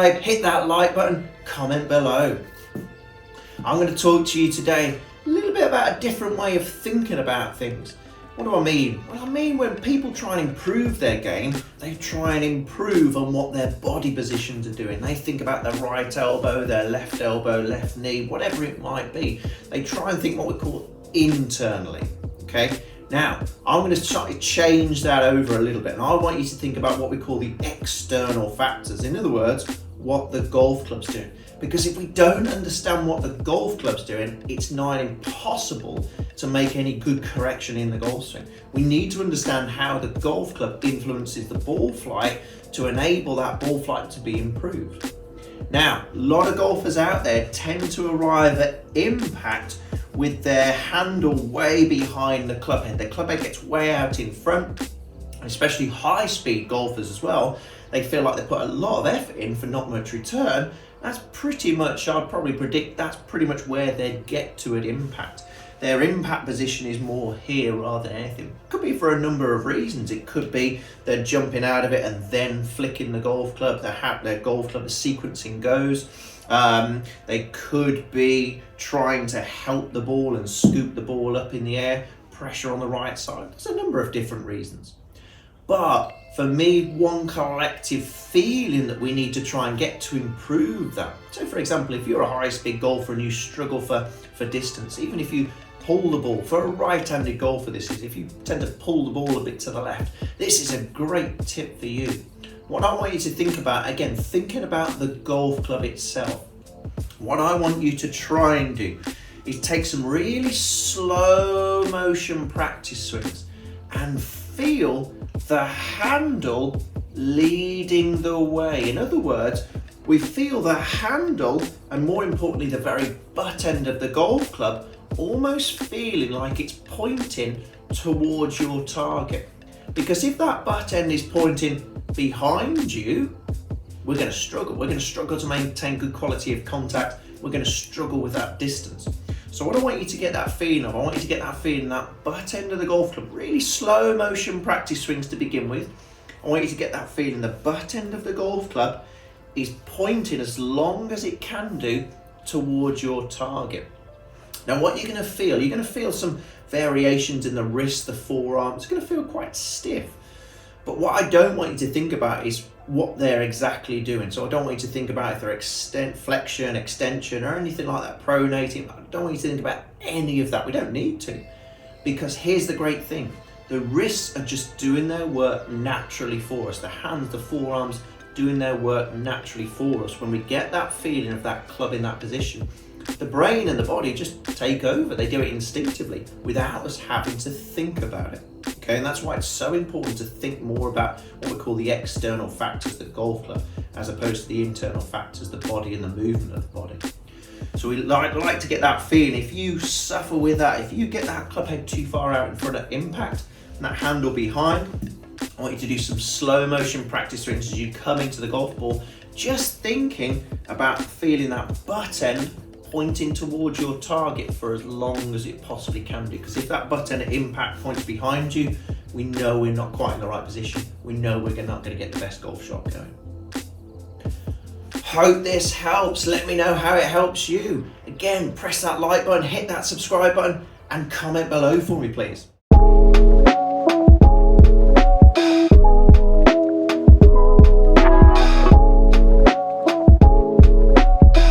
subscribe, hit that like button, comment below. I'm going to talk to you today a little bit about a different way of thinking about things. What do I mean? Well, I mean when people try and improve their game, they try and improve on what their body positions are doing. They think about their right elbow, their left elbow, left knee, whatever it might be. They try and think what we call internally, okay? Now, I'm going to try to change that over a little bit, and I want you to think about what we call the external factors. In other words, what the golf club's doing. Because if we don't understand what the golf club's doing, it's nigh impossible to make any good correction in the golf swing. We need to understand how the golf club influences the ball flight to enable that ball flight to be improved. Now, a lot of golfers out there tend to arrive at impact with their handle way behind the club head. The club head gets way out in front, especially high speed golfers as well. They feel like they put a lot of effort in for not much return. That's pretty much, I'd probably predict, that's pretty much where they'd get to at impact. Their impact position is more here rather than anything. It could be for a number of reasons. It could be they're jumping out of it and then flicking the golf club, their golf club, the sequencing goes. They could be trying to help the ball and scoop the ball up in the air, pressure on the right side. There's a number of different reasons. But for me, one collective feeling that we need to try and get to improve that. So for example, if you're a high speed golfer and you struggle for distance, even if you pull the ball, for a right-handed golfer this is, if you tend to pull the ball a bit to the left, this is a great tip for you. What I want you to think about, again, thinking about the golf club itself, what I want you to try and do is take some really slow motion practice swings and feel the handle leading the way. In other words, we feel the handle, and more importantly, the very butt end of the golf club, almost feeling like it's pointing towards your target. Because if that butt end is pointing behind you, we're going to struggle. We're going to struggle to maintain good quality of contact. We're going to struggle with that distance. So what I want you to get that feeling of, I want you to get that feeling, that butt end of the golf club, really slow motion practice swings to begin with. I want you to get that feeling the butt end of the golf club is pointing as long as it can do towards your target. Now what you're going to feel, you're going to feel some variations in the wrist, the forearm. It's going to feel quite stiff. But what I don't want you to think about is what they're exactly doing. So I don't want you to think about if they're flexion, extension, or anything like that, pronating. I don't want you to think about any of that. We don't need to. Because here's the great thing. The wrists are just doing their work naturally for us. The hands, the forearms, doing their work naturally for us. When we get that feeling of that club in that position, the brain and the body just take over. They do it instinctively without us having to think about it. Okay, and that's why it's so important to think more about what we call the external factors, the golf club, as opposed to the internal factors, the body and the movement of the body. So we like to get that feeling. If you suffer with that, if you get that club head too far out in front of impact and that handle behind, I want you to do some slow motion practice swings as you come into the golf ball, just thinking about feeling that butt end pointing towards your target for as long as it possibly can do. Because if that butt end at impact points behind you, we know we're not quite in the right position. We know we're not going to get the best golf shot going. Hope this helps. Let me know how it helps you. Again, press that like button, hit that subscribe button, and comment below for me, please.